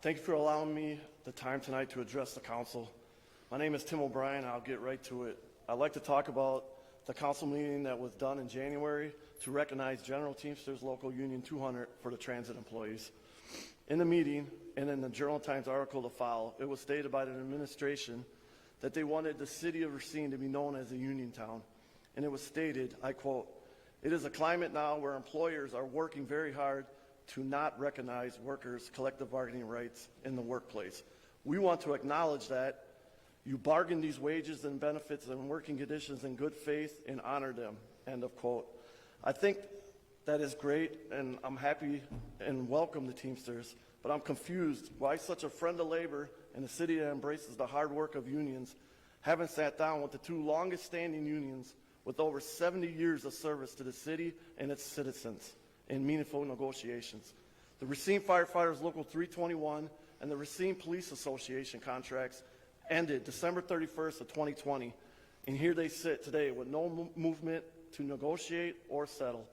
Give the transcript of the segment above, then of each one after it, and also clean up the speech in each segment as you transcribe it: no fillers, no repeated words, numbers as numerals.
Thank you for allowing me the time tonight to address the council. My name is Tim O'Brien. I'll get right to it. I'd like to talk about the council meeting that was done in January to recognize General Teamsters Local Union 200 for the transit employees. In the meeting and in the Journal-Times article to follow, it was stated by the administration that they wanted the city of Racine to be known as a union town. And it was stated, I quote, "It is a climate now where employers are working very hard to not recognize workers' collective bargaining rights in the workplace. We want to acknowledge that you bargain these wages and benefits and working conditions in good faith and honor them," end of quote. I think that is great, and I'm happy and welcome the Teamsters, but I'm confused why such a friend of labor in a city that embraces the hard work of unions haven't sat down with the two longest standing unions with over 70 years of service to the city and its citizens in meaningful negotiations. The Racine Firefighters Local 321 and the Racine Police Association contracts ended December 31st of 2020, and here they sit today with no movement to negotiate or settle.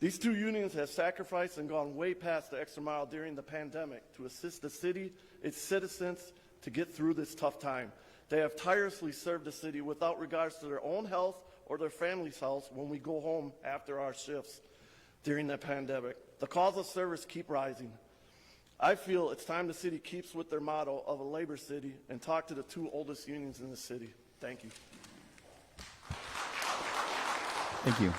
These two unions have sacrificed and gone way past the extra mile during the pandemic to assist the city, its citizens, to get through this tough time. They have tirelessly served the city without regards to their own health or their family's health when we go home after our shifts during the pandemic. The calls of service keep rising. I feel it's time the city keeps with their motto of a labor city and talk to the two oldest unions in the city. Thank you. Thank you.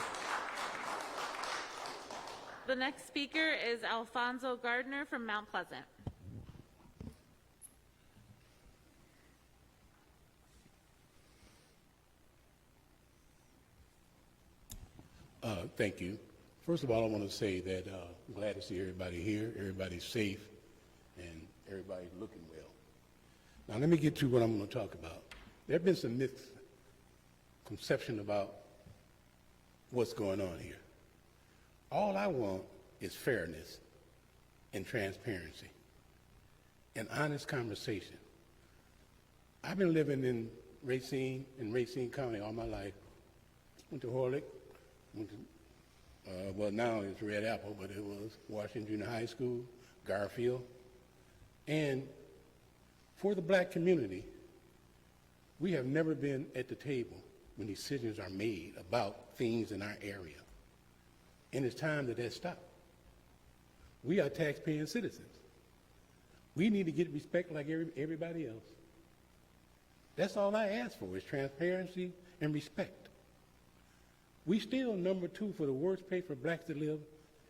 The next speaker is Alfonso Gardner from Mount Pleasant. Thank you. First of all, I want to say that I'm glad to see everybody here. Everybody's safe and everybody's looking well. Now let me get to what I'm going to talk about. There have been some misconception about what's going on here. All I want is fairness and transparency and honest conversation. I've been living in Racine County all my life. Went to Horlick, went to, well now it's Red Apple, but it was Washington Junior High School, Garfield. And for the black community, we have never been at the table when decisions are made about things in our area. And it's time that that stop. We are taxpaying citizens. We need to get respect like everybody else. That's all I ask for is transparency and respect. We still number 2 for the worst place for blacks to live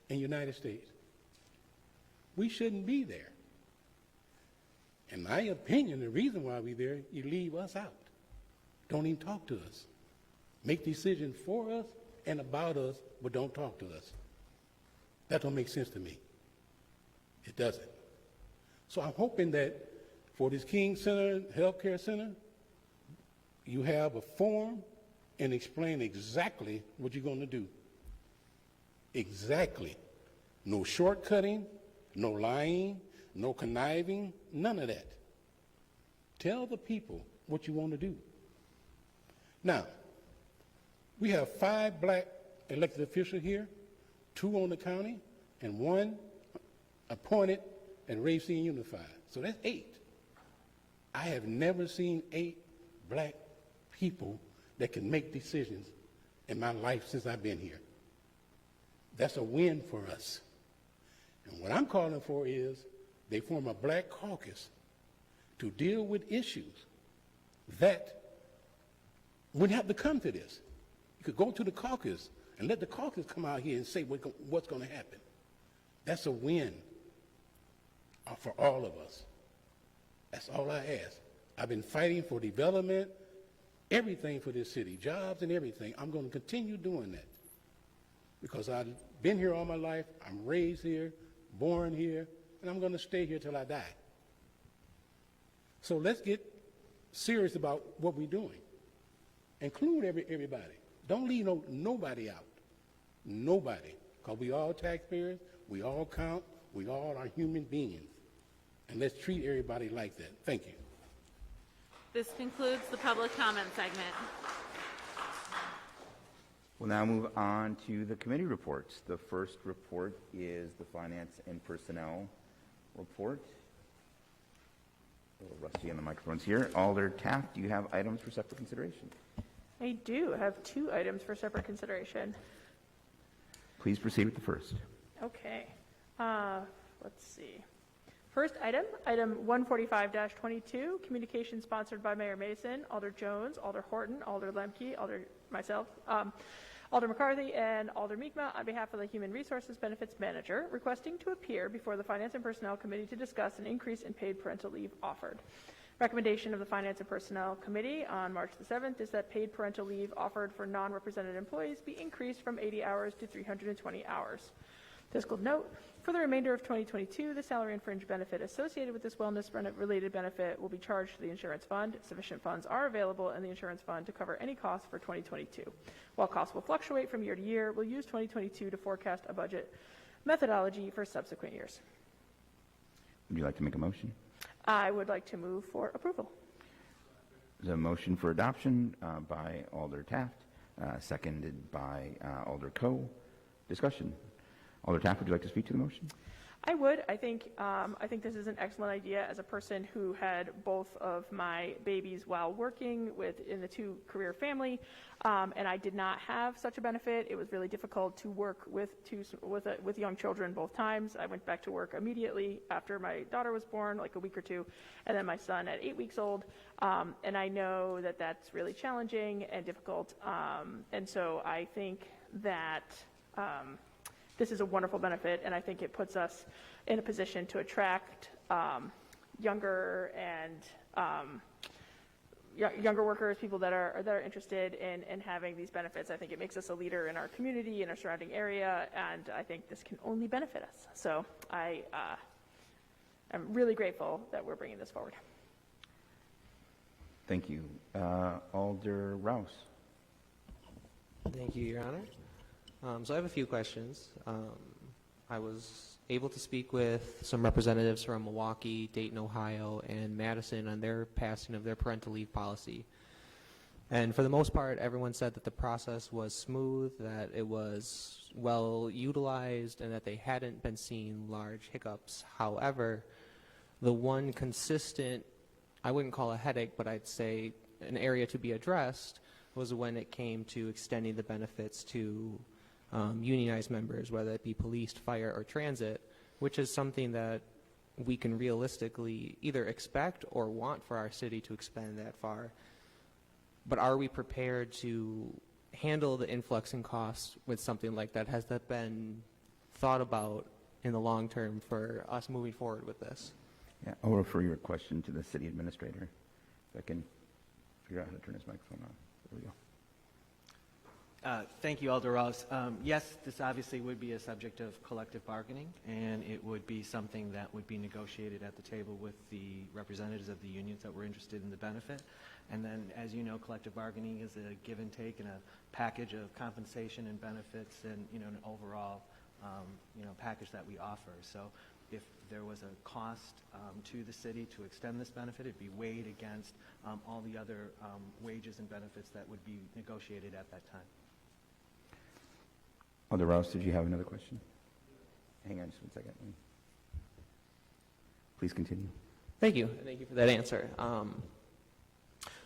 in the United States. We shouldn't be there. In my opinion, the reason why we're there, you leave us out. Don't even talk to us. Make decisions for us and about us, but don't talk to us. That don't make sense to me. It doesn't. So I'm hoping that for this King Center, Healthcare Center, you have a forum and explain exactly what you're going to do. Exactly. No shortcutting, no lying, no conniving, none of that. Tell the people what you want to do. Now, we have 5 black elected officials here, 2 on the county, and 1 appointed at Racine Unified. So that's 8. I have never seen 8 black people that can make decisions in my life since I've been here. That's a win for us. And what I'm calling for is they form a black caucus to deal with issues that wouldn't have to come to this. You could go to the caucus and let the caucus come out here and say what's going to happen. That's a win for all of us. That's all I ask. I've been fighting for development, everything for this city, jobs and everything. I'm going to continue doing that because I've been here all my life. I'm raised here, born here, and I'm going to stay here till I die. So let's get serious about what we're doing. Include everybody. Don't leave nobody out. Nobody. Because we all taxpayers, we all count, we all are human beings. And let's treat everybody like that. Thank you. This concludes the public comment segment. We'll now move on to the committee reports. The first report is the Finance and Personnel report. A little rusty on the microphones here. Alder Taft, do you have items for separate consideration? I do have 2 items for separate consideration. Please proceed with the first. Okay. Let's see. First item 145-22, communication sponsored by Mayor Mason, Alder Jones, Alder Horton, Alder Lemke, myself, Alder McCarthy, and Alder Mi'kmaq on behalf of the Human Resources Benefits Manager, requesting to appear before the Finance and Personnel Committee to discuss an increase in paid parental leave offered. Recommendation of the Finance and Personnel Committee on March the 7th is that paid parental leave offered for non-represented employees be increased from 80 hours to 320 hours. Fiscal note, for the remainder of 2022, the salary and fringe benefit associated with this wellness-related benefit will be charged to the insurance fund. Sufficient funds are available in the insurance fund to cover any costs for 2022. While costs will fluctuate from year to year, we'll use 2022 to forecast a budget methodology for subsequent years. Would you like to make a motion? I would like to move for approval. There's a motion for adoption by Alder Taft, seconded by Alder Coe. Discussion. Alder Taft, would you like to speak to the motion? I would. I think this is an excellent idea. As a person who had both of my babies while working in the 2-career family, and I did not have such a benefit. It was really difficult to work with young children both times. I went back to work immediately after my daughter was born, like a week or 2, and then my son at 8 weeks old. And I know that that's really challenging and difficult. And so I think that this is a wonderful benefit, and I think it puts us in a position to attract younger workers, people that are interested in having these benefits. I think it makes us a leader in our community, in our surrounding area, and I think this can only benefit us. So I'm really grateful that we're bringing this forward. Thank you. Alder Rouse. Thank you, Your Honor. So I have a few questions. I was able to speak with some representatives from Milwaukee, Dayton, Ohio, and Madison on their passing of their parental leave policy. And for the most part, everyone said that the process was smooth, that it was well utilized, and that they hadn't been seeing large hiccups. However, the one consistent, I wouldn't call a headache, but I'd say an area to be addressed was when it came to extending the benefits to unionized members, whether it be police, fire, or transit, which is something that we can realistically either expect or want for our city to expand that far. But are we prepared to handle the influx in costs with something like that? Has that been thought about in the long term for us moving forward with this? Yeah, I'll refer your question to the city administrator. If I can figure out how to turn his microphone on. There we go. Thank you, Alder Rouse. Yes, this obviously would be a subject of collective bargaining, and it would be something that would be negotiated at the table with the representatives of the unions that were interested in the benefit. And then, as you know, collective bargaining is a give and take and a package of compensation and benefits and, an overall, package that we offer. So if there was a cost to the city to extend this benefit, it'd be weighed against all the other wages and benefits that would be negotiated at that time. Alder Rouse, did you have another question? Hang on just one second. Please continue. Thank you. Thank you for that answer.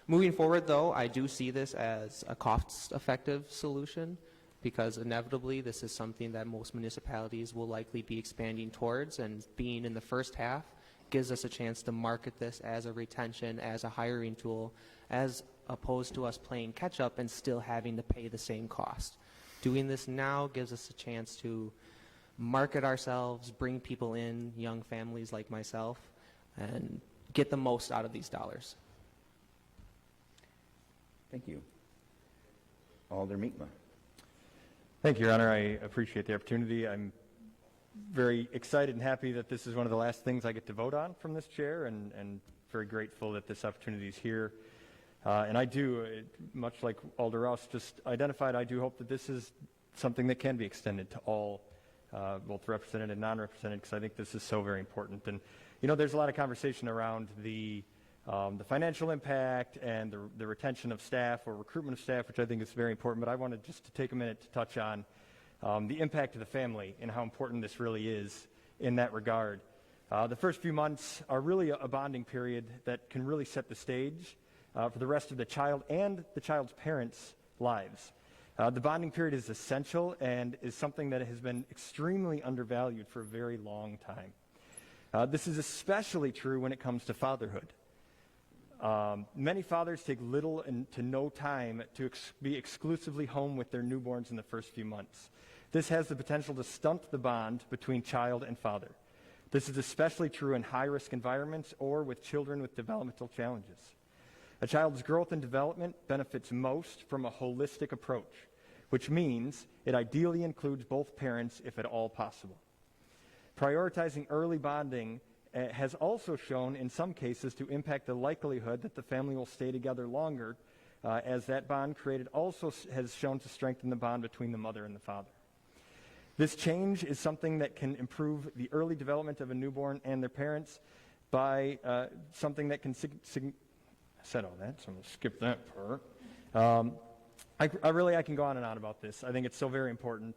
Moving forward, though, I do see this as a cost-effective solution because inevitably this is something that most municipalities will likely be expanding towards, and being in the first half gives us a chance to market this as a retention, as a hiring tool, as opposed to us playing catch-up and still having to pay the same cost. Doing this now gives us a chance to market ourselves, bring people in, young families like myself, and get the most out of these dollars. Thank you. Alder Mi'kmaq. Thank you, Your Honor. I appreciate the opportunity. I'm very excited and happy that this is one of the last things I get to vote on from this chair, and very grateful that this opportunity is here. And I do, much like Alder Rouse just identified, I do hope that this is something that can be extended to all, both represented and non-represented, because I think this is so very important. And, there's a lot of conversation around the financial impact and the retention of staff or recruitment of staff, which I think is very important. But I wanted just to take a minute to touch on the impact of the family and how important this really is in that regard. The first few months are really a bonding period that can really set the stage for the rest of the child and the child's parents' lives. The bonding period is essential and is something that has been extremely undervalued for a very long time. This is especially true when it comes to fatherhood. Many fathers take little to no time to be exclusively home with their newborns in the first few months. This has the potential to stunt the bond between child and father. This is especially true in high-risk environments or with children with developmental challenges. A child's growth and development benefits most from a holistic approach, which means it ideally includes both parents if at all possible. Prioritizing early bonding has also shown in some cases to impact the likelihood that the family will stay together longer, as that bond created also has shown to strengthen the bond between the mother and the father. This change is something that can improve the early development of a newborn and their parents by something that can I said all that, so I'm going to skip that part. I can go on and on about this. I think it's so very important.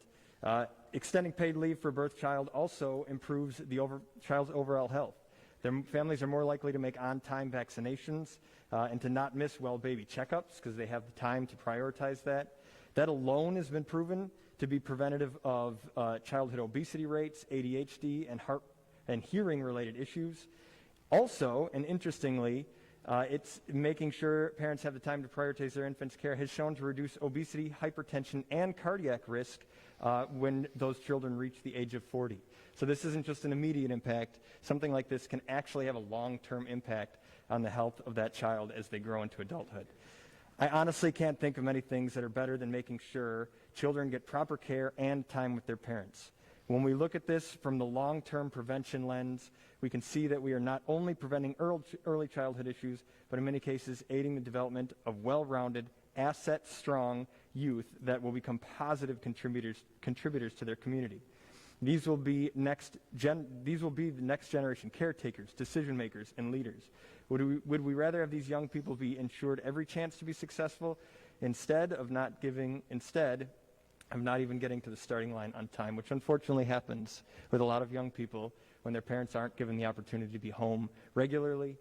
Extending paid leave for birth child also improves the child's overall health. Their families are more likely to make on-time vaccinations and to not miss well baby checkups because they have the time to prioritize that. That alone has been proven to be preventative of childhood obesity rates, ADHD, and heart and hearing-related issues. Also, and interestingly, it's making sure parents have the time to prioritize their infant's care has shown to reduce obesity, hypertension, and cardiac risk when those children reach the age of 40. So this isn't just an immediate impact. Something like this can actually have a long-term impact on the health of that child as they grow into adulthood. I honestly can't think of many things that are better than making sure children get proper care and time with their parents. When we look at this from the long-term prevention lens, we can see that we are not only preventing early childhood issues, but in many cases aiding the development of well-rounded, asset-strong youth that will become positive contributors to their community. These will be the next generation caretakers, decision makers, and leaders. Would we rather have these young people be ensured every chance to be successful instead of not even getting to the starting line on time, which unfortunately happens with a lot of young people when their parents aren't given the opportunity to be home regularly,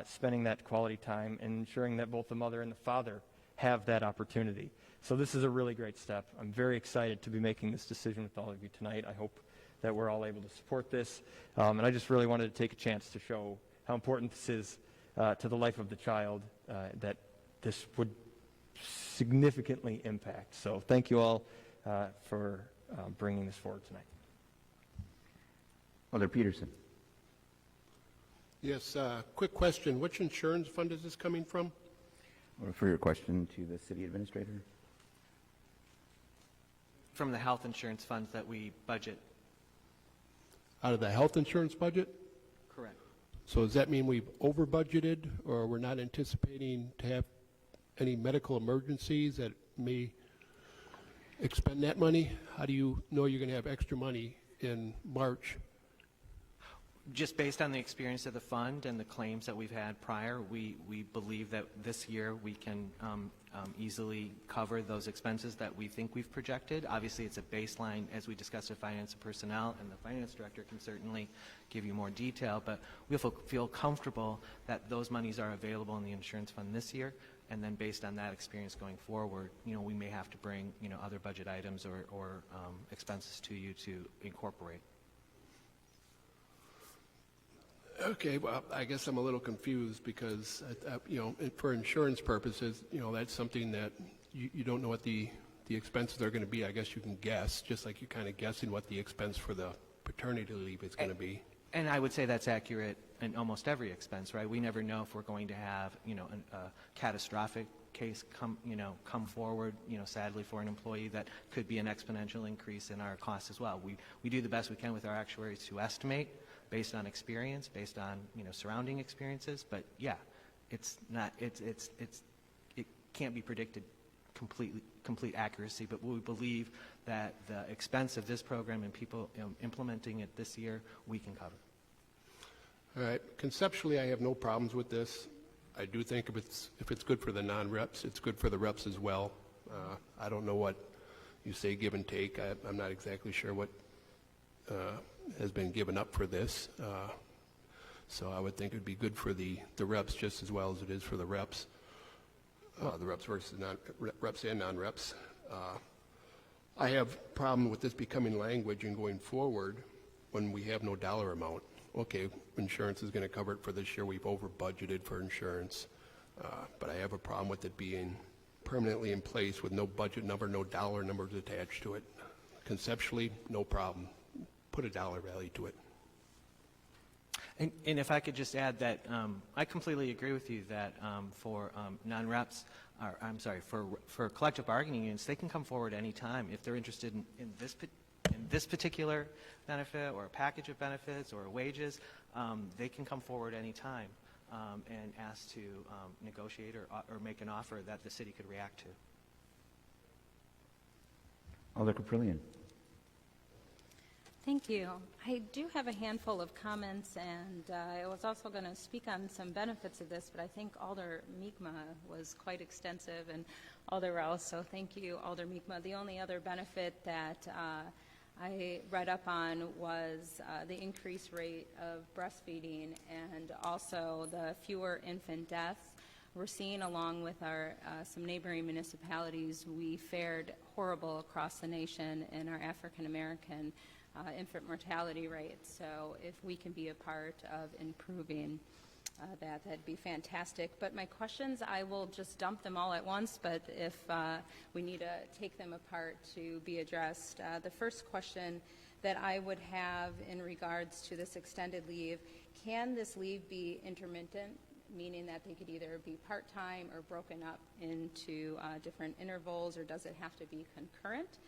spending that quality time, and ensuring that both the mother and the father have that opportunity. So this is a really great step. I'm very excited to be making this decision with all of you tonight. I hope that we're all able to support this. And I just really wanted to take a chance to show how important this is to the life of the child that this would significantly impact. So thank you all for bringing this forward tonight. Alder Peterson. Yes, quick question. Which insurance fund is this coming from? I'll refer your question to the city administrator. From the health insurance funds that we budget. Out of the health insurance budget? Correct. So does that mean we've over budgeted, or we're not anticipating to have any medical emergencies that may expend that money? How do you know you're going to have extra money in March? Just based on the experience of the fund and the claims that we've had prior, we believe that this year we can easily cover those expenses that we think we've projected. Obviously, it's a baseline, as we discussed with finance and personnel, and the finance director can certainly give you more detail, but we feel comfortable that those monies are available in the insurance fund this year, and then based on that experience going forward, we may have to bring, other budget items or expenses to you to incorporate. Okay, well, I guess I'm a little confused because, for insurance purposes, that's something that you don't know what the expenses are going to be. I guess you can guess, just like you're kind of guessing what the expense for the paternity leave is going to be. And I would say that's accurate in almost every expense, right? We never know if we're going to have, a catastrophic case come forward, sadly for an employee that could be an exponential increase in our costs as well. We do the best we can with our actuaries to estimate based on experience, based on surrounding experiences. But yeah, it can't be predicted complete accuracy. But we believe that the expense of this program and people implementing it this year, we can cover. All right. Conceptually, I have no problems with this. I do think if it's good for the non-reps, it's good for the reps as well. I don't know what you say give and take. I'm not exactly sure what has been given up for this. So I would think it would be good for the reps just as well as it is for the reps. The reps versus reps and non-reps. I have a problem with this becoming language and going forward when we have no dollar amount. Okay, insurance is going to cover it for this year. We've over budgeted for insurance. But I have a problem with it being permanently in place with no budget number, no dollar numbers attached to it. Conceptually, no problem. Put a dollar value to it. And if I could just add that I completely agree with you that for non-reps, or I'm sorry, for collective bargaining units, they can come forward any time if they're interested in this particular benefit or a package of benefits or wages. They can come forward any time and ask to negotiate or make an offer that the city could react to. Alder Caprillion. Thank you. I do have a handful of comments, and I was also going to speak on some benefits of this, but I think Alder Mi'kmaq was quite extensive, and Alder Rouse, so thank you, Alder Mi'kmaq. The only other benefit that I read up on was the increased rate of breastfeeding and also the fewer infant deaths. Racine, along with our some neighboring municipalities, we fared horrible across the nation in our African American infant mortality rate. So if we can be a part of improving that, that'd be fantastic. But my questions, I will just dump them all at once, but if we need to take them apart to be addressed. The first question that I would have in regards to this extended leave, can this leave be intermittent, meaning that they could either be part-time or broken up into different intervals, or does it have to be concurrent?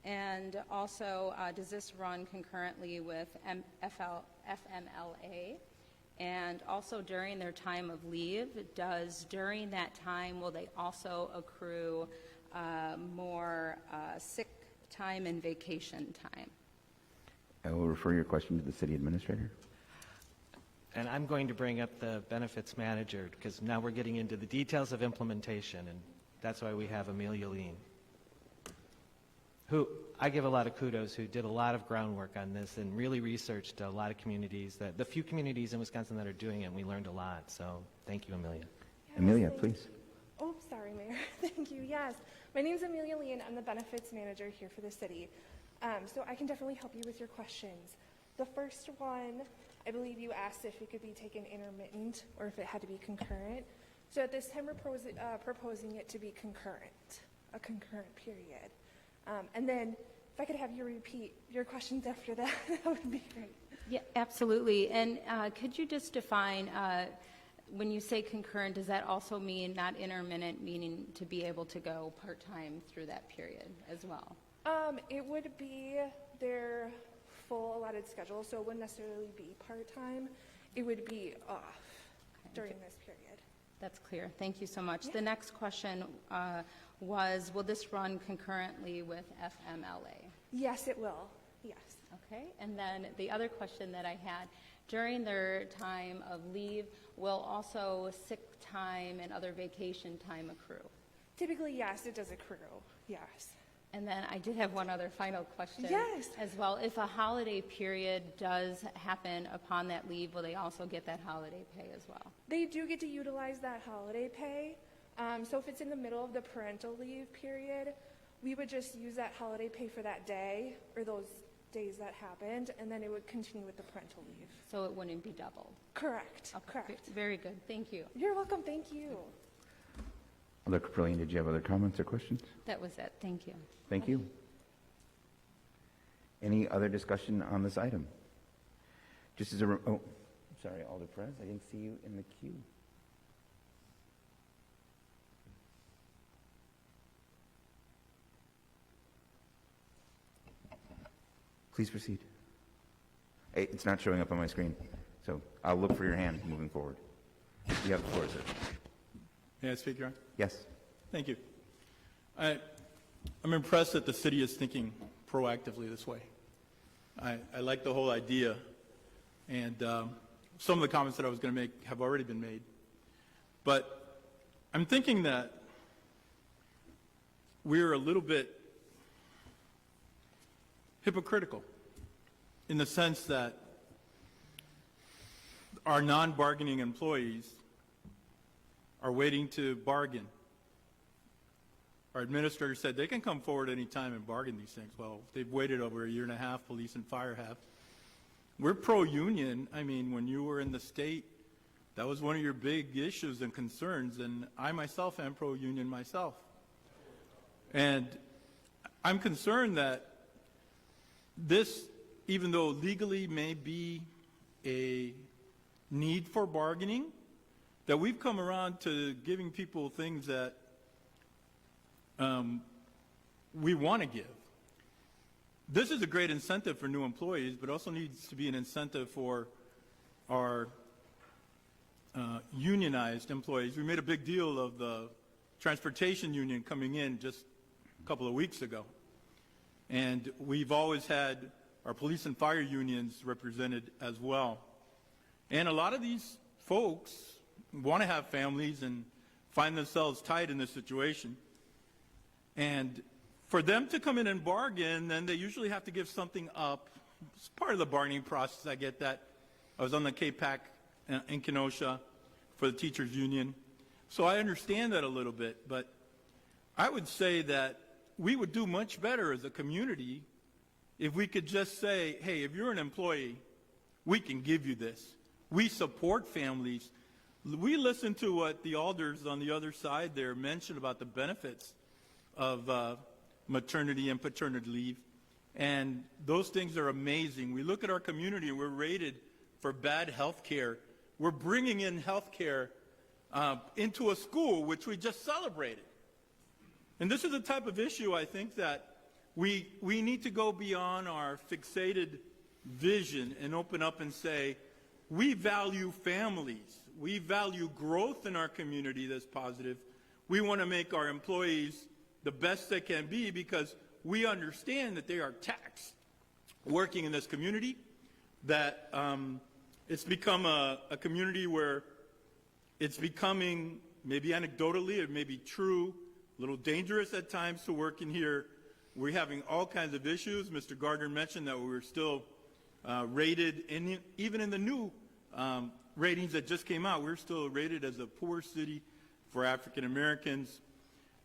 And also, does this run concurrently with FMLA? And also during their time of leave, during that time, will they also accrue more sick time and vacation time? I will refer your question to the city administrator. And I'm going to bring up the benefits manager because now we're getting into the details of implementation, and that's why we have Amelia Lean, who I give a lot of kudos, who did a lot of groundwork on this and really researched a lot of communities, the few communities in Wisconsin that are doing it, and we learned a lot. So thank you, Amelia. Yes, Amelia, please. Oh, sorry, Mayor. Thank you. Yes. My name's Amelia Lean. I'm the benefits manager here for the city. So I can definitely help you with your questions. The first one, I believe you asked if it could be taken intermittent or if it had to be concurrent. So at this time, we're proposing it to be concurrent, a concurrent period. And then if I could have you repeat your questions after that, that would be great. Yeah, absolutely. And could you just define, when you say concurrent, does that also mean not intermittent, meaning to be able to go part-time through that period as well? It would be their full allotted schedule, so it wouldn't necessarily be part-time. It would be off during this period. That's clear. Thank you so much. Yeah. The next question was, will this run concurrently with FMLA? Yes, it will. Yes. Okay. And then the other question that I had, during their time of leave, will also sick time and other vacation time accrue? Typically, yes, it does accrue. Yes. And then I did have one other final question Yes. as well. If a holiday period does happen upon that leave, will they also get that holiday pay as well? They do get to utilize that holiday pay. So if it's in the middle of the parental leave period, we would just use that holiday pay for that day or those days that happened, and then it would continue with the parental leave. So it wouldn't be doubled? Correct. Okay. Correct. Very good. Thank you. You're welcome. Thank you. Alder Caprillion, did you have other comments or questions? That was it. Thank you. Thank you. Any other discussion on this item? Just as a, oh, sorry, Alder Perez, I didn't see you in the queue. Please proceed. Hey, it's not showing up on my screen, so I'll look for your hand moving forward. You have the floor, sir. May I speak, Your Honor? Yes. Thank you. I'm impressed that the city is thinking proactively this way. I like the whole idea, and some of the comments that I was going to make have already been made. But I'm thinking that we're a little bit hypocritical in the sense that our non-bargaining employees are waiting to bargain. Our administrator said they can come forward any time and bargain these things. Well, they've waited over a year and a half, police and fire have. We're pro-union. I mean, when you were in the state, that was one of your big issues and concerns, and I myself am pro-union myself. And I'm concerned that this, even though legally may be a need for bargaining, that we've come around to giving people things that we want to give. This is a great incentive for new employees, but also needs to be an incentive for our unionized employees. We made a big deal of the transportation union coming in just a couple of weeks ago. And we've always had our police and fire unions represented as well. And a lot of these folks want to have families and find themselves tied in this situation. And for them to come in and bargain, then they usually have to give something up. It's part of the bargaining process. I get that. I was on the KPAC in Kenosha for the teachers union. So I understand that a little bit, but I would say that we would do much better as a community if we could just say, hey, if you're an employee, we can give you this. We support families. We listen to what the alders on the other side there mentioned about the benefits of maternity and paternity leave, and those things are amazing. We look at our community and we're rated for bad health care. We're bringing in health care into a school which we just celebrated. And this is the type of issue I think that we need to go beyond our fixated vision and open up and say, we value families. We value growth in our community that's positive. We want to make our employees the best they can be because we understand that they are taxed working in this community, that it's become a community where it's becoming, maybe anecdotally, it may be true, a little dangerous at times to work in here. We're having all kinds of issues. Mr. Gardner mentioned that we were still rated, even in the new ratings that just came out, we're still rated as a poor city for African Americans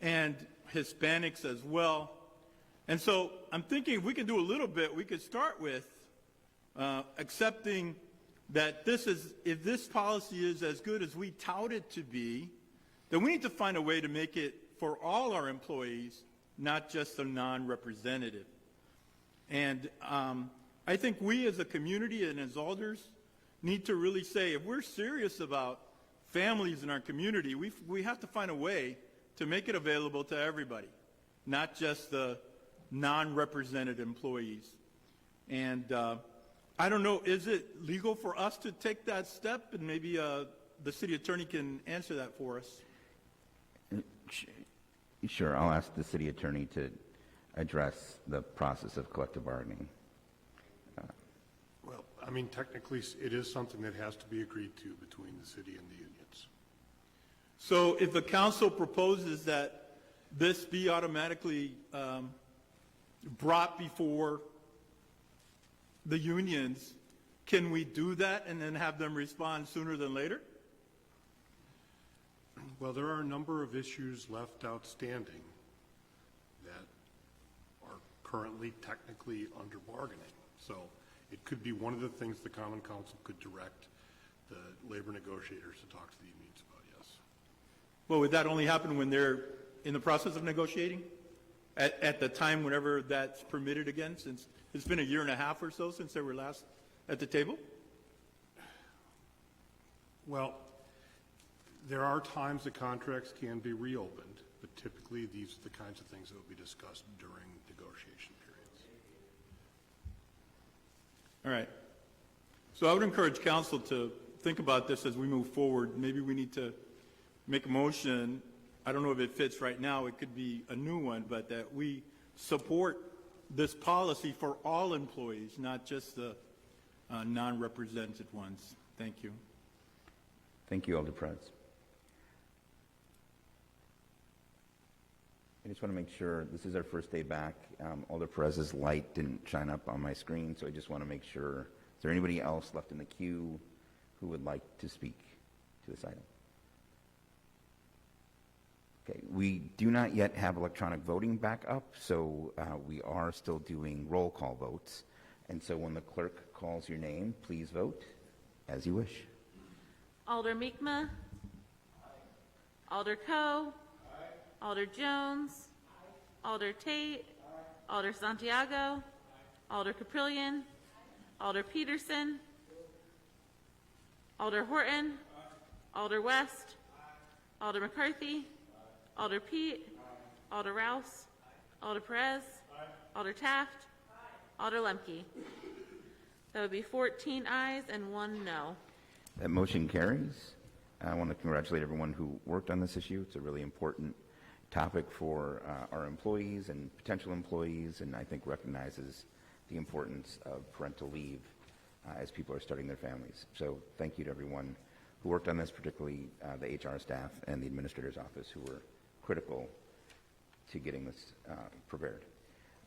and Hispanics as well. And so I'm thinking if we can do a little bit, we could start with accepting that if this policy is as good as we tout it to be, then we need to find a way to make it for all our employees, not just the non-representative. And I think we as a community and as alders need to really say, if we're serious about families in our community, we have to find a way to make it available to everybody, not just the non-represented employees. And I don't know, is it legal for us to take that step? And maybe the city attorney can answer that for us. Sure, I'll ask the city attorney to address the process of collective bargaining. Well, I mean, technically, it is something that has to be agreed to between the city and the unions. So if the council proposes that this be automatically brought before the unions, can we do that and then have them respond sooner than later? Well, there are a number of issues left outstanding that are currently technically under bargaining. So it could be one of the things the Common Council could direct the labor negotiators to talk to the unions about, yes. Well, would that only happen when they're in the process of negotiating? At the time whenever that's permitted again, since it's been a year and a half or so since they were last at the table? Well, there are times that contracts can be reopened, but typically these are the kinds of things that will be discussed during negotiation periods. All right. So I would encourage council to think about this as we move forward. Maybe we need to make a motion. I don't know if it fits right now. It could be a new one, but that we support this policy for all employees, not just the non-represented ones. Thank you. Thank you, Alder Preds. I just want to make sure, this is our first day back. Alder Perez's light didn't shine up on my screen, so I just want to make sure. Is there anybody else left in the queue who would like to speak to this item? Okay, we do not yet have electronic voting back up, so we are still doing roll call votes. And so when the clerk calls your name, please vote as you wish. Alder Mi'kmaq. Alder Coe. Alder Jones. Alder Tate. Alder Santiago. Alder Caprillion. Alder Peterson. Alder Horton. Alder West. Alder McCarthy. Alder Pete. Alder Rouse. Alder Perez. Alder Taft. Alder Lemke. That would be 14 ayes and 1 no. That motion carries. I want to congratulate everyone who worked on this issue. It's a really important topic for our employees and potential employees, and I think recognizes the importance of parental leave as people are starting their families. So thank you to everyone who worked on this, particularly the HR staff and the administrator's office, who were critical to getting this prepared.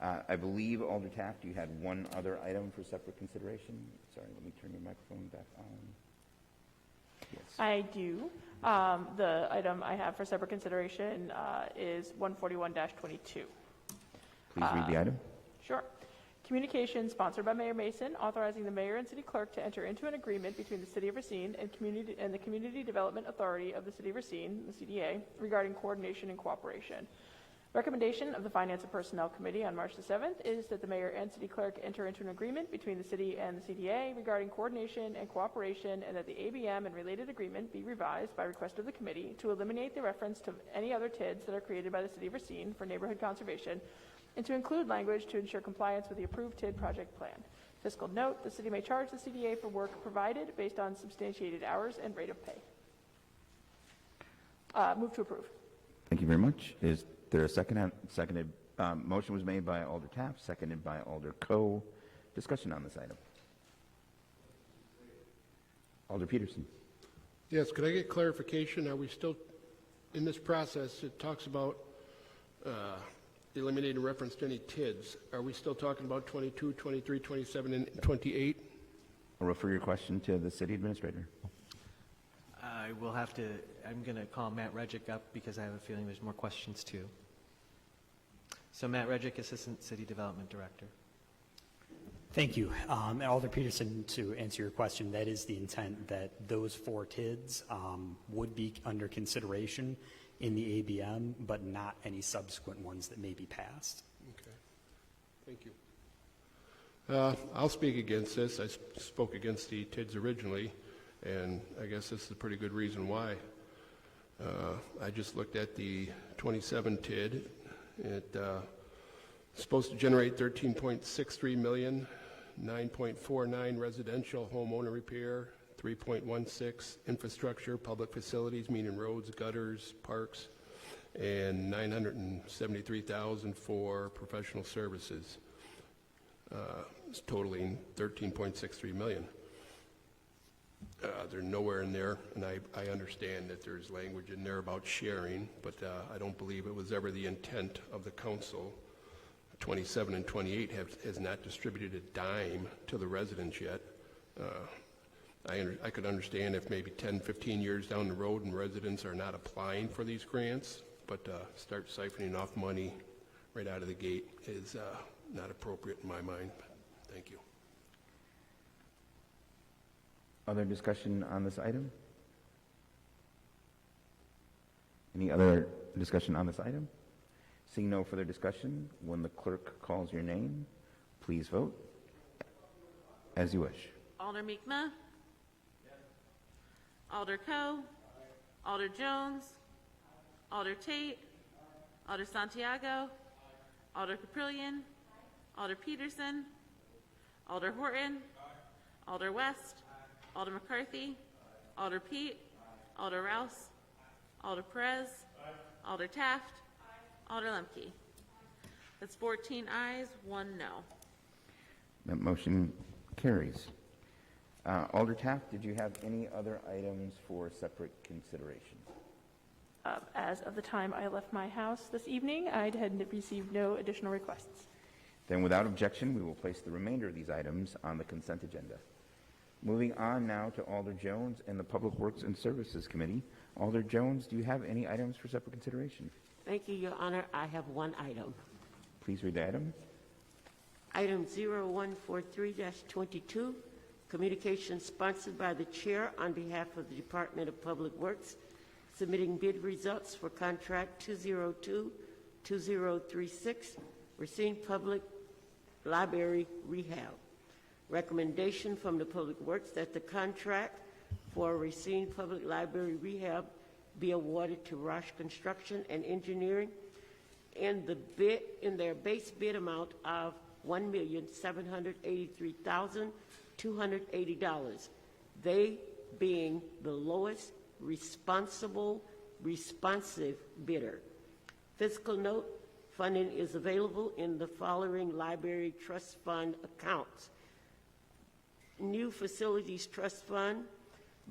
I believe, Alder Taft, you had one other item for separate consideration. Sorry, let me turn your microphone back on. Yes. I do. The item I have for separate consideration is 141-22. Please read the item. Sure. Communication sponsored by Mayor Mason, authorizing the mayor and city clerk to enter into an agreement between the City of Racine and the Community Development Authority of the City of Racine, the CDA, regarding coordination and cooperation. Recommendation of the Finance and Personnel Committee on March the 7th is that the mayor and city clerk enter into an agreement between the city and the CDA regarding coordination and cooperation, and that the ABM and related agreement be revised by request of the committee to eliminate the reference to any other TIDs that are created by the City of Racine for neighborhood conservation, and to include language to ensure compliance with the approved TID project plan. Fiscal note, the city may charge the CDA for work provided based on substantiated hours and rate of pay. Move to approve. Thank you very much. Is there a seconded? Motion was made by Alder Taft, seconded by Alder Coe. Discussion on this item. Alder Peterson. Yes, could I get clarification? Are we still in this process? It talks about eliminating reference to any TIDs. Are we still talking about 22, 23, 27, and 28? I'll refer your question to the city administrator. I will have to, I'm going to call Matt Redgick up because I have a feeling there's more questions too. So Matt Redgick, Assistant City Development Director. Thank you. Alder Peterson, to answer your question, that is the intent, that those 4 TIDs would be under consideration in the ABM, but not any subsequent ones that may be passed. Okay. Thank you. I'll speak against this. I spoke against the TIDs originally, and I guess this is a pretty good reason why. I just looked at the 27 TID. It's supposed to generate $13.63 million, 9.49 residential homeowner repair, 3.16 infrastructure, public facilities, meaning roads, gutters, parks, and $973,000 for professional services, it's totaling $13.63 million. They're nowhere in there, and I understand that there's language in there about sharing, but I don't believe it was ever the intent of the council. 27 and 28 has not distributed a dime to the residents yet. I could understand if maybe 10, 15 years down the road and residents are not applying for these grants, but start siphoning off money right out of the gate is not appropriate in my mind. Thank you. Other discussion on this item? Any other discussion on this item? Seeing no further discussion, when the clerk calls your name, please vote as you wish. Alder Mi'kmaq. Alder Coe. Alder Jones. Alder Tate. Alder Santiago. Alder Caprillion. Alder Peterson. Alder Horton. Alder West. Alder McCarthy. Alder Pete. Alder Rouse. Alder Perez. Alder Taft. Alder Lemke. That's 14 ayes, 1 no. That motion carries. Alder Taft, did you have any other items for separate consideration? As of the time I left my house this evening, I had received no additional requests. Then without objection, we will place the remainder of these items on the consent agenda. Moving on now to Alder Jones and the Public Works and Services Committee. Alder Jones, do you have any items for separate consideration? Thank you, Your Honor. I have one item. Please read the item. Item 0143-22, communication sponsored by the Chair on behalf of the Department of Public Works, submitting bid results for contract 202-2036, Racine Public Library Rehab. Recommendation from the Public Works that the contract for Racine Public Library Rehab be awarded to Roche Construction and Engineering in their base bid amount of $1,783,280. They being the lowest responsive bidder. Fiscal note: funding is available in the following library trust fund accounts: New Facilities Trust Fund,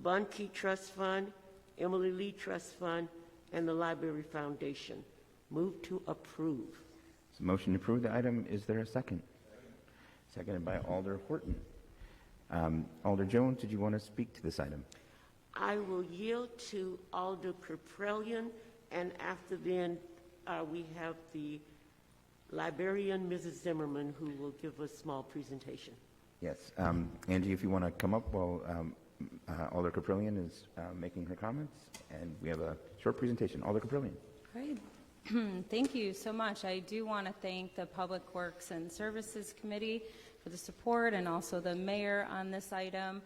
Bunke Trust Fund, Emily Lee Trust Fund, and the Library Foundation. Move to approve. There's a motion to approve the item. Is there a second? Seconded by Alder Horton. Alder Jones, did you want to speak to this item? I will yield to Alder Caprellian, and after then we have the librarian, Mrs. Zimmerman, who will give a small presentation. Yes. Angie, if you want to come up while Alder Caprellian is making her comments, and we have a short presentation. Alder Caprellian. Great. Thank you so much. I do want to thank the Public Works and Services Committee for the support, and also the mayor on this item.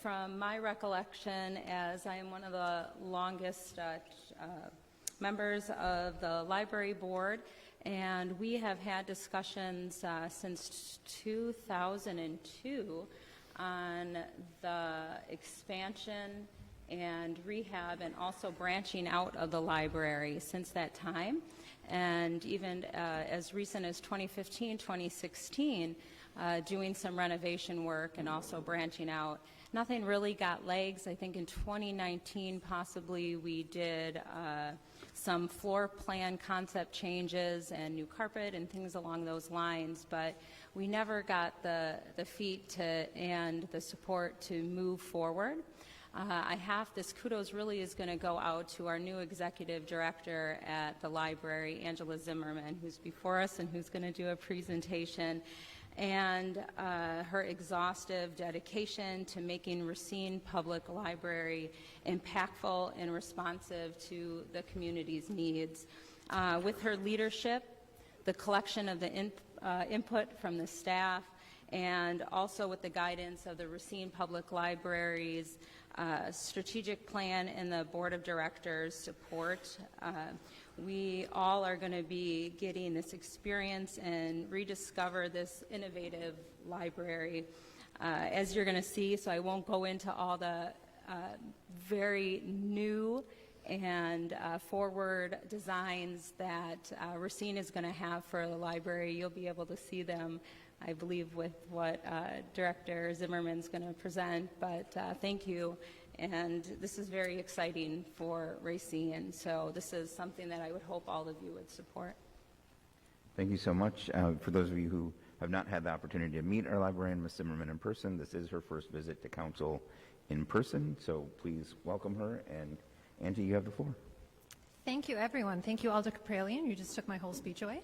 From my recollection, as I am one of the longest members of the library board, and we have had discussions since 2002 on the expansion and rehab, and also branching out of the library since that time. And even as recent as 2015, 2016, doing some renovation work and also branching out. Nothing really got legs. I think in 2019, possibly, we did some floor plan concept changes and new carpet and things along those lines, but we never got the feet and the support to move forward. This kudos really is going to go out to our new executive director at the library, Angela Zimmerman, who's before us and who's going to do a presentation, and her exhaustive dedication to making Racine Public Library impactful and responsive to the community's needs. With her leadership, the collection of the input from the staff, and also with the guidance of the Racine Public Library's strategic plan and the board of directors support, we all are going to be getting this experience and rediscover this innovative library, as you're going to see. So I won't go into all the very new and forward designs that Racine is going to have for the library. You'll be able to see them, I believe, with what Director Zimmerman's going to present. But thank you, and this is very exciting for Racine. So this is something that I would hope all of you would support. Thank you so much. For those of you who have not had the opportunity to meet our librarian, Ms. Zimmerman, in person, this is her first visit to council in person, so please welcome her. And Angie, you have the floor. Thank you, everyone. Thank you, Alder Caprellian. You just took my whole speech away.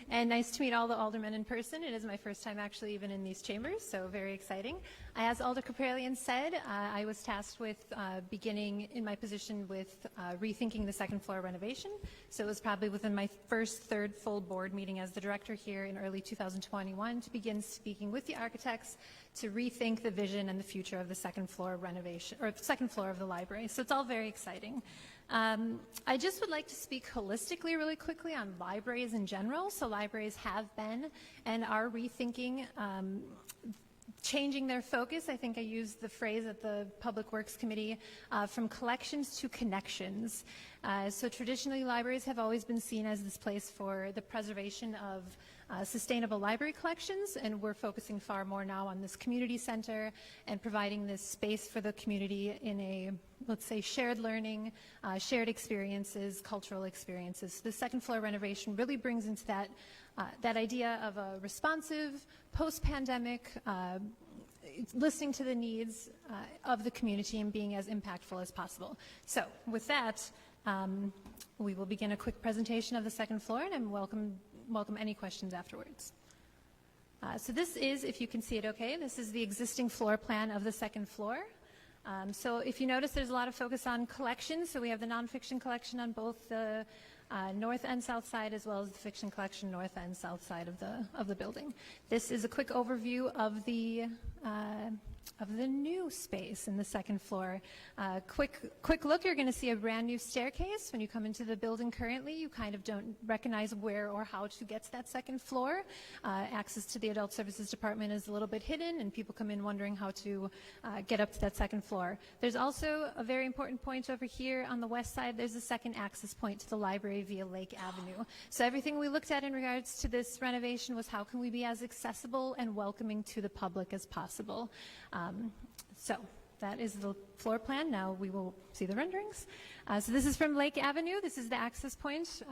And nice to meet all the aldermen in person. It is my first time actually even in these chambers, so very exciting. As Alder Caprellian said, I was tasked with beginning in my position with rethinking the second floor renovation. So it was probably within my third full board meeting as the director here in early 2021 to begin speaking with the architects to rethink the vision and the future of the second floor renovation, or the second floor of the library. So it's all very exciting. I just would like to speak holistically really quickly on libraries in general. So libraries have been and are rethinking, changing their focus. I think I used the phrase at the Public Works Committee, from collections to connections. So traditionally libraries have always been seen as this place for the preservation of sustainable library collections, and we're focusing far more now on this community center and providing this space for the community in a, let's say, shared learning, shared experiences, cultural experiences. So the second floor renovation really brings into that idea of a responsive, post-pandemic, listening to the needs of the community and being as impactful as possible. So with that, we will begin a quick presentation of the second floor, and I welcome any questions afterwards. So this is, if you can see it okay, this is the existing floor plan of the second floor. So if you notice, there's a lot of focus on collections. So we have the nonfiction collection on both the north and south side, as well as the fiction collection north and south side of the building. This is a quick overview of the new space in the second floor. Quick look, you're going to see a brand new staircase. When you come into the building currently, you kind of don't recognize where or how to get to that second floor. Access to the Adult Services Department is a little bit hidden, and people come in wondering how to get up to that second floor. There's also a very important point over here on the west side. There's a second access point to the library via Lake Avenue. So everything we looked at in regards to this renovation was how can we be as accessible and welcoming to the public as possible. So that is the floor plan. Now we will see the renderings. So this is from Lake Avenue. This is the access point.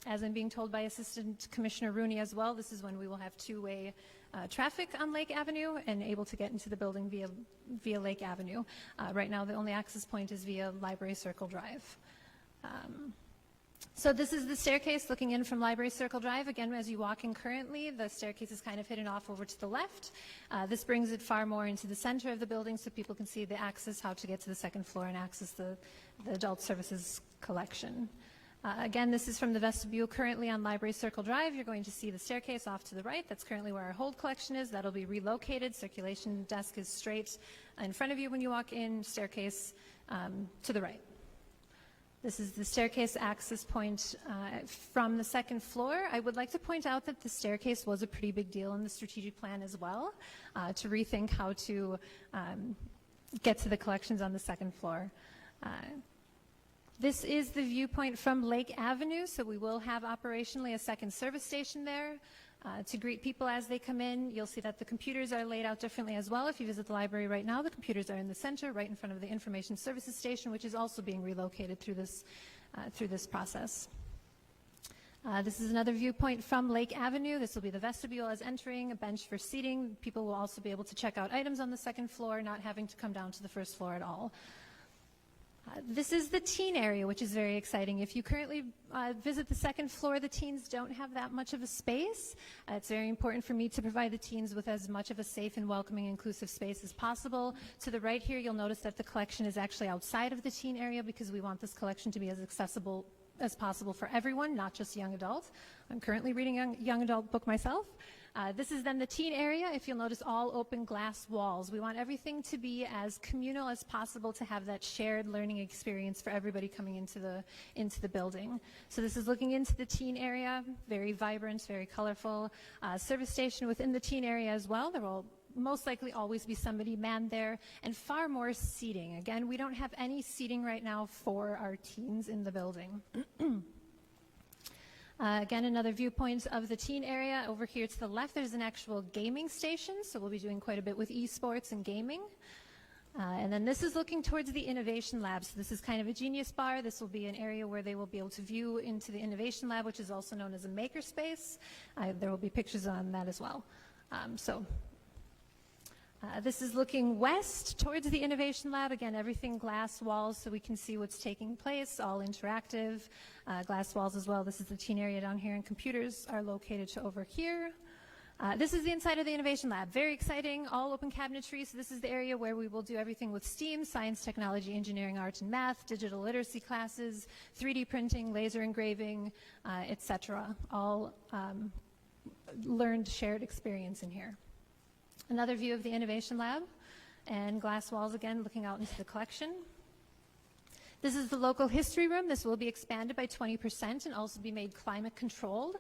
As I'm being told by Assistant Commissioner Rooney as well, this is when we will have two-way traffic on Lake Avenue and able to get into the building via Lake Avenue. Right now the only access point is via Library Circle Drive. So this is the staircase looking in from Library Circle Drive. Again, as you walk in currently, the staircase is kind of hidden off over to the left. This brings it far more into the center of the building so people can see the access, how to get to the second floor and access the adult services collection. Again, this is from the vestibule currently on Library Circle Drive. You're going to see the staircase off to the right. That's currently where our hold collection is. That'll be relocated. Circulation desk is straight in front of you when you walk in, staircase to the right. This is the staircase access point from the second floor. I would like to point out that the staircase was a pretty big deal in the strategic plan as well, to rethink how to get to the collections on the second floor. This is the viewpoint from Lake Avenue, so we will have operationally a second service station there. To greet people as they come in. You'll see that the computers are laid out differently as well. If you visit the library right now, the computers are in the center, right in front of the information services station, which is also being relocated through this process. This is another viewpoint from Lake Avenue. This will be the vestibule as entering, a bench for seating. People will also be able to check out items on the second floor, not having to come down to the first floor at all. This is the teen area, which is very exciting. If you currently visit the second floor, the teens don't have that much of a space. It's very important for me to provide the teens with as much of a safe and welcoming, inclusive space as possible. To the right here, you'll notice that the collection is actually outside of the teen area because we want this collection to be as accessible as possible for everyone, not just young adults. I'm currently reading a young adult book myself. This is then the teen area. If you'll notice, all open glass walls. We want everything to be as communal as possible to have that shared learning experience for everybody coming into the building. So this is looking into the teen area, very vibrant, very colorful. Service station within the teen area as well. There will most likely always be somebody manned there, and far more seating. Again, we don't have any seating right now for our teens in the building. Again, another viewpoint of the teen area. Over here to the left, there's an actual gaming station, so we'll be doing quite a bit with esports and gaming. And then this is looking towards the innovation lab. So this is kind of a genius bar. This will be an area where they will be able to view into the innovation lab, which is also known as a makerspace. There will be pictures on that as well. This is looking west towards the Innovation Lab. Again, everything glass walls so we can see what's taking place, all interactive. Glass walls as well. This is the teen area down here, and computers are located to over here. This is the inside of the Innovation Lab. Very exciting, all open cabinetry. So this is the area where we will do everything with STEAM, science, technology, engineering, art, and math, digital literacy classes, 3D printing, laser engraving, etc. All learned, shared experience in here. Another view of the Innovation Lab, and glass walls again looking out into the collection. This is the local history room. This will be expanded by 20% and also be made climate controlled.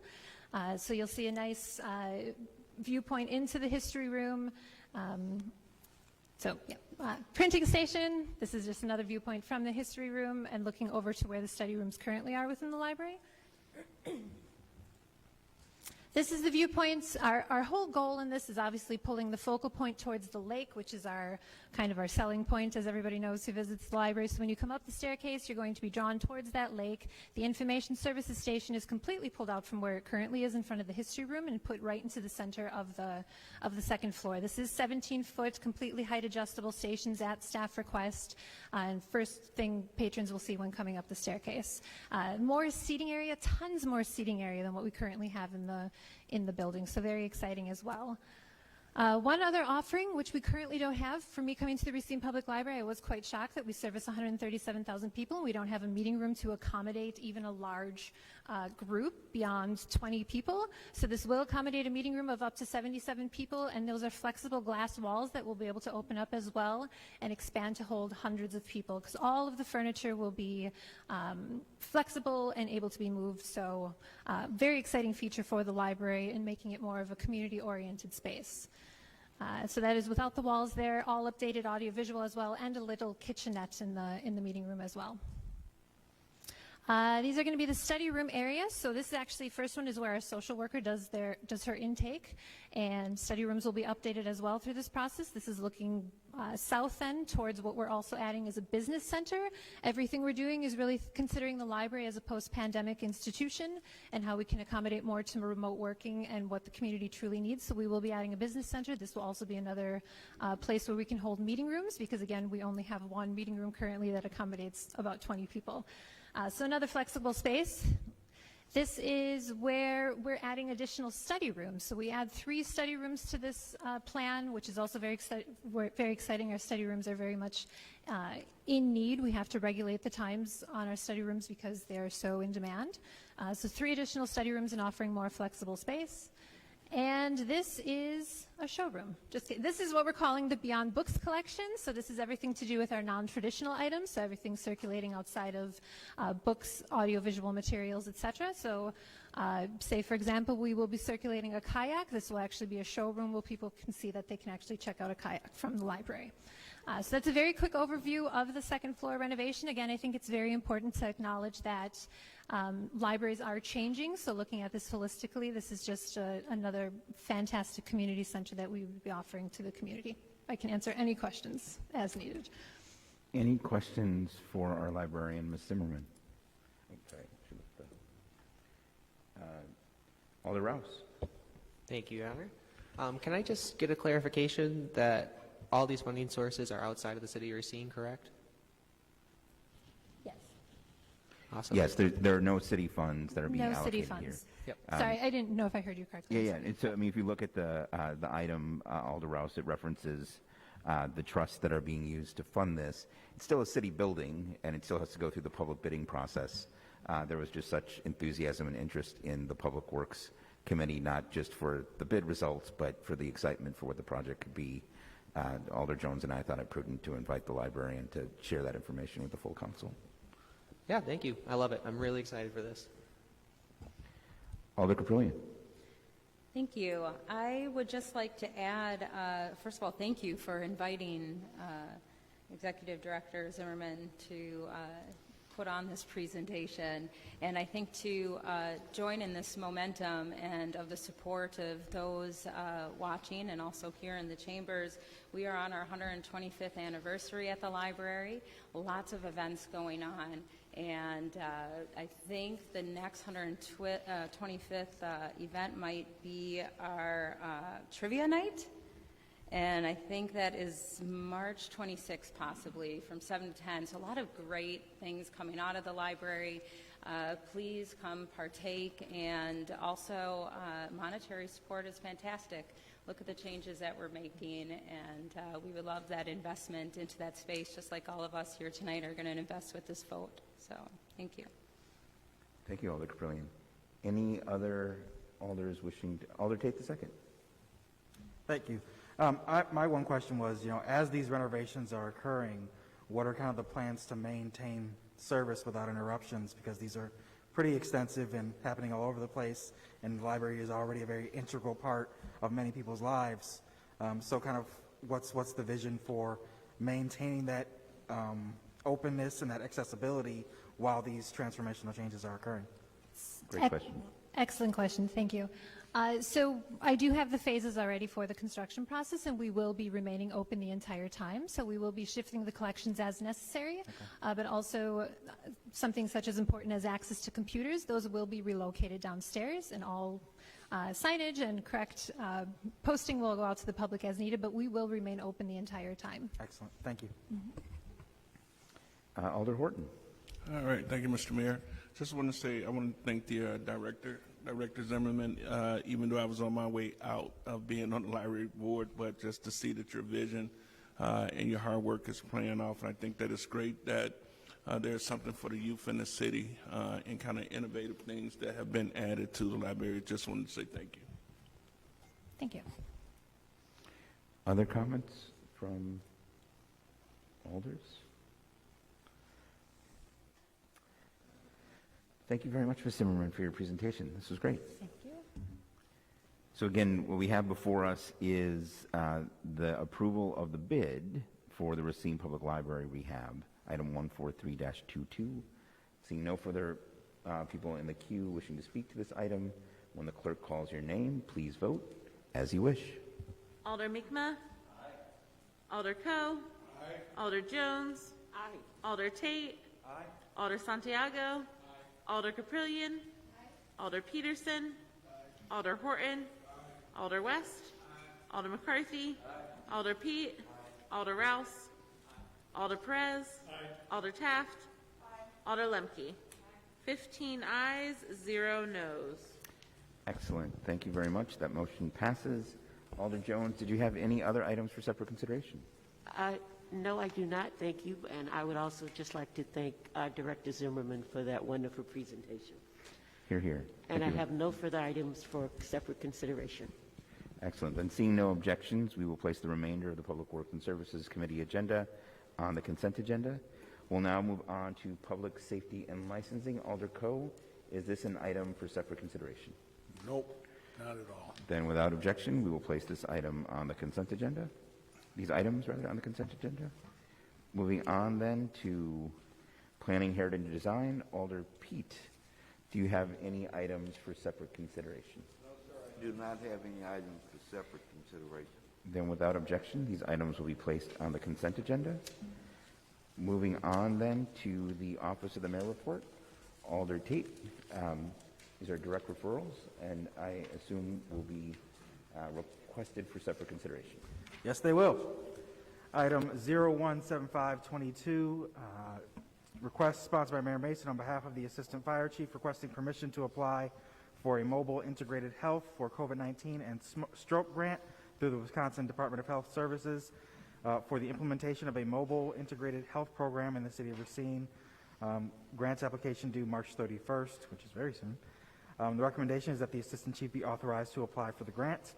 So you'll see a nice viewpoint into the history room. Printing station. This is just another viewpoint from the history room and looking over to where the study rooms currently are within the library. This is the viewpoints. Our whole goal in this is obviously pulling the focal point towards the lake, which is our kind of our selling point, as everybody knows who visits the library. So when you come up the staircase, you're going to be drawn towards that lake. The information services station is completely pulled out from where it currently is in front of the history room and put right into the center of the second floor. This is 17-foot, completely height-adjustable stations at staff request. And first thing patrons will see when coming up the staircase. More seating area, tons more seating area than what we currently have in the building, so very exciting as well. One other offering, which we currently don't have, for me coming to the Racine Public Library, I was quite shocked that we service 137,000 people and we don't have a meeting room to accommodate even a large group beyond 20 people. So this will accommodate a meeting room of up to 77 people, and those are flexible glass walls that we'll be able to open up as well and expand to hold hundreds of people, because all of the furniture will be flexible and able to be moved. So very exciting feature for the library and making it more of a community-oriented space. So that is without the walls there, all updated audiovisual as well, and a little kitchenette in the meeting room as well. These are going to be the study room areas. So this is actually, first one is where our social worker does her intake, and study rooms will be updated as well through this process. This is looking south end towards what we're also adding as a business center. Everything we're doing is really considering the library as a post-pandemic institution and how we can accommodate more to remote working and what the community truly needs. So we will be adding a business center. This will also be another place where we can hold meeting rooms, because again, we only have one meeting room currently that accommodates about 20 people. So another flexible space. This is where we're adding additional study rooms. So we add 3 study rooms to this plan, which is also very exciting. Our study rooms are very much in need. We have to regulate the times on our study rooms because they're so in demand. So 3 additional study rooms and offering more flexible space. And this is a showroom. This is what we're calling the Beyond Books collection. So this is everything to do with our non-traditional items, so everything circulating outside of books, audiovisual materials, etc. So say, for example, we will be circulating a kayak. This will actually be a showroom where people can see that they can actually check out a kayak from the library. So that's a very quick overview of the second floor renovation. Again, I think it's very important to acknowledge that libraries are changing, so looking at this holistically, this is just another fantastic community center that we would be offering to the community. I can answer any questions as needed. Any questions for our librarian, Ms. Zimmerman? Okay. Alder Rouse. Thank you, Your Honor. Can I just get a clarification that all these funding sources are outside of the city of Racine, correct? Yes. Awesome. Yes, there are no city funds that are being allocated city here. funds. Yep. Sorry, I didn't know if I heard you correctly. Yeah. And so, I mean, if you look at the item, Alder Rouse, it references the trusts that are being used to fund this. It's still a city building, and it still has to go through the public bidding process. There was just such enthusiasm and interest in the Public Works Committee, not just for the bid results, but for the excitement for what the project could be. Alder Jones and I thought it prudent to invite the librarian to share that information with the full council. Yeah, thank you. I love it. I'm really excited for this. Alder Caprillion. Thank you. I would just like to add, first of all, thank you for inviting Executive Director Zimmerman to put on this presentation, and I think to join in this momentum and of the support of those watching and also here in the chambers. We are on our 125th anniversary at the library, lots of events going on, and I think the next 125th event might be our trivia night. And I think that is March 26th, possibly, from 7 to 10. So a lot of great things coming out of the library. Please come partake. And also, monetary support is fantastic. Look at the changes that we're making. And we would love that investment into that space, just like all of us here tonight are going to invest with this vote. So thank you. Thank you, Alder Caprillion. Any other alders wishing to? Alder Tate II. Thank you. My one question was, as these renovations are occurring, what are kind of the plans to maintain service without interruptions? Because these are pretty extensive and happening all over the place, and the library is already a very integral part of many people's lives. So kind of what's the vision for maintaining that openness and that accessibility while these transformational changes are occurring? Great question. Excellent question. Thank you. So I do have the phases already for the construction process, and we will be remaining open the entire time. So we will be shifting the collections as necessary, but also something such as important as access to computers. Those will be relocated downstairs, and all signage and correct posting will go out to the public as needed, but we will remain open the entire time. Excellent. Thank you. Alder Horton. All right, thank you, Mr. Mayor. Just want to say I want to thank the Director Zimmerman, even though I was on my way out of being on the library board, but just to see that your vision and your hard work is playing off. And I think that it's great that there's something for the youth in the city and kind of innovative things that have been added to the library. Just wanted to say thank you. Thank you. Other comments from alders? Thank you very much, Ms. Zimmerman, for your presentation. This was great. Thank you. So again, what we have before us is the approval of the bid for the Racine Public Library rehab, item 143-22. Seeing no further people in the queue wishing to speak to this item, when the clerk calls your name, please vote as you wish. Alder Mikma. Aye. Alder Coe. Aye. Alder Jones. Aye. Alder Tate. Aye. Alder Santiago. Alder Caprillion. Alder Peterson. Alder Horton. Alder West. Alder McCarthy. Alder Pete. Alder Rouse. Alder Perez. Alder Taft. Alder Lemke. 15 ayes, 0 noes. Excellent. Thank you very much. That motion passes. Alder Jones, did you have any other items for separate consideration? No, I do not. Thank you. And I would also just like to thank Director Zimmerman for that wonderful presentation. Hear, hear. And Thank I you. have no further items for separate consideration. Excellent. Then seeing no objections, we will place the remainder of the Public Works and Services Committee agenda on the consent agenda. We'll now move on to Public Safety and Licensing. Alder Coe, is this an item for separate consideration? Nope, not at all. Then without objection, we will place this item on the consent agenda. These items, rather, on the consent agenda. Moving on then to Planning, Heritage, and Design. Alder Pete, do you have any items for separate consideration? No, sir, I do not have any items for separate consideration. Then without objection, these items will be placed on the consent agenda. Moving on then to the Office of the Mayor report. Alder Tate, these are direct referrals, and I assume will be requested for separate consideration. Yes, they will. Item 017522, request sponsored by Mayor Mason on behalf of the Assistant Fire Chief requesting permission to apply for a mobile integrated health for COVID-19 and stroke grant through the Wisconsin Department of Health Services for the implementation of a mobile integrated health program in the city of Racine. Grants application due March 31st, which is very soon. The recommendation is that the Assistant Chief be authorized to apply for the grant.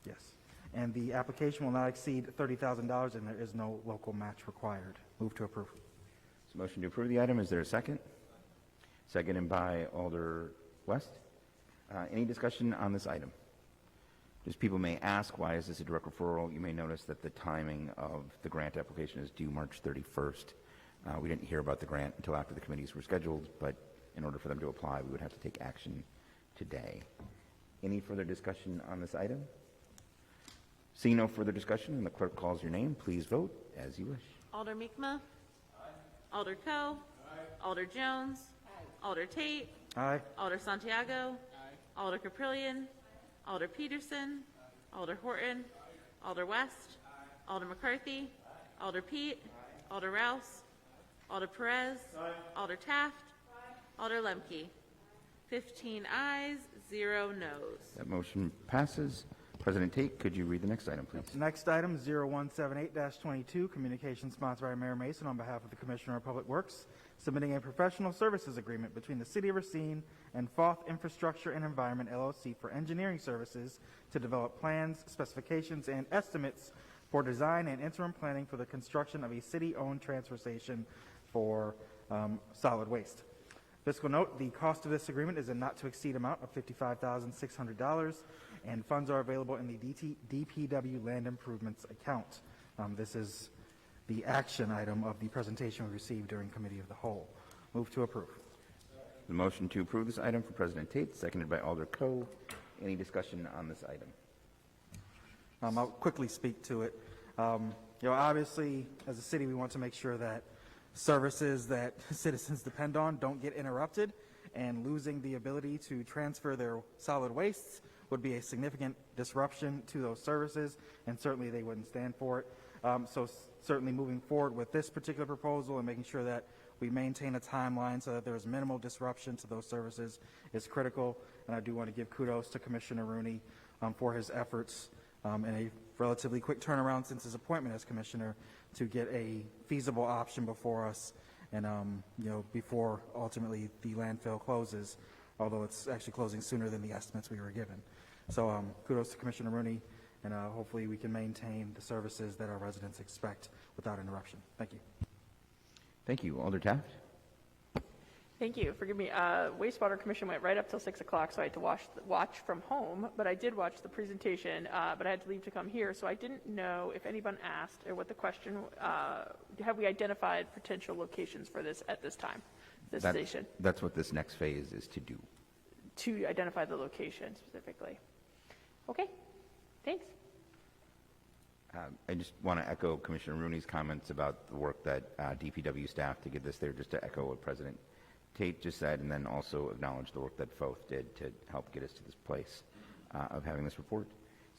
Yes. And the application will not exceed $30,000, and there is no local match required. Move to approve. So motion to approve the item. Is there a second? Seconded by Alder West. Any discussion on this item? Just people may ask, why is this a direct referral? You may notice that the timing of the grant application is due March 31st. We didn't hear about the grant until after the committees were scheduled, but in order for them to apply, we would have to take action today. Any further discussion on this item? Seeing no further discussion, and the clerk calls your name, please vote as you wish. Alder Mikma. Aye. Alder Coe. Aye. Alder Jones. Aye. Alder Tate. Aye. Alder Santiago. Aye. Alder Caprillion. Alder Peterson. Aye. Alder Horton. Aye. Alder West. Aye. Alder McCarthy. Aye. Alder Pete. Aye. Alder Rouse. Aye. Alder Perez. Aye. Alder Taft. Aye. Alder Lemke. 15 ayes, 0 noes. That motion passes. President Tate, could you read the next item, please? Next item, 0178-22, communication sponsored by Mayor Mason on behalf of the Commissioner of Public Works, submitting a professional services agreement between the City of Racine and Foth Infrastructure and Environment, LLC, for engineering services to develop plans, specifications, and estimates for design and interim planning for the construction of a city-owned transfer station for solid waste. Fiscal note, the cost of this agreement is a not-to-exceed amount of $55,600, and funds are available in the DPW Land Improvements account. This is the action item of the presentation we received during Committee of the Whole. Move to approve. The motion to approve this item for President Tate, seconded by Alder Coe. Any discussion on this item? I'll quickly speak to it. Obviously, as a city, we want to make sure that services that citizens depend on don't get interrupted, and losing the ability to transfer their solid wastes would be a significant disruption to those services, and certainly they wouldn't stand for it. So certainly moving forward with this particular proposal and making sure that we maintain a timeline so that there's minimal disruption to those services is critical. And I do want to give kudos to Commissioner Rooney for his efforts in a relatively quick turnaround since his appointment as commissioner to get a feasible option before us and, before ultimately the landfill closes, although it's actually closing sooner than the estimates we were given. So kudos to Commissioner Rooney, and hopefully we can maintain the services that our residents expect without interruption. Thank you. Thank you. Alder Taft? Thank you. Forgive me. Wastewater Commission went right up till 6 o'clock, so I had to watch from home. But I did watch the presentation, but I had to leave to come here, so I didn't know if anyone asked or what the question. Have we identified potential locations for this at this time? This station. That's what this next phase is to do. To identify the location specifically. Okay. Thanks. I just want to echo Commissioner Rooney's comments about the work that DPW staff to get this there, just to echo what President Tate just said, and then also acknowledge the work that FOF did to help get us to this place of having this report.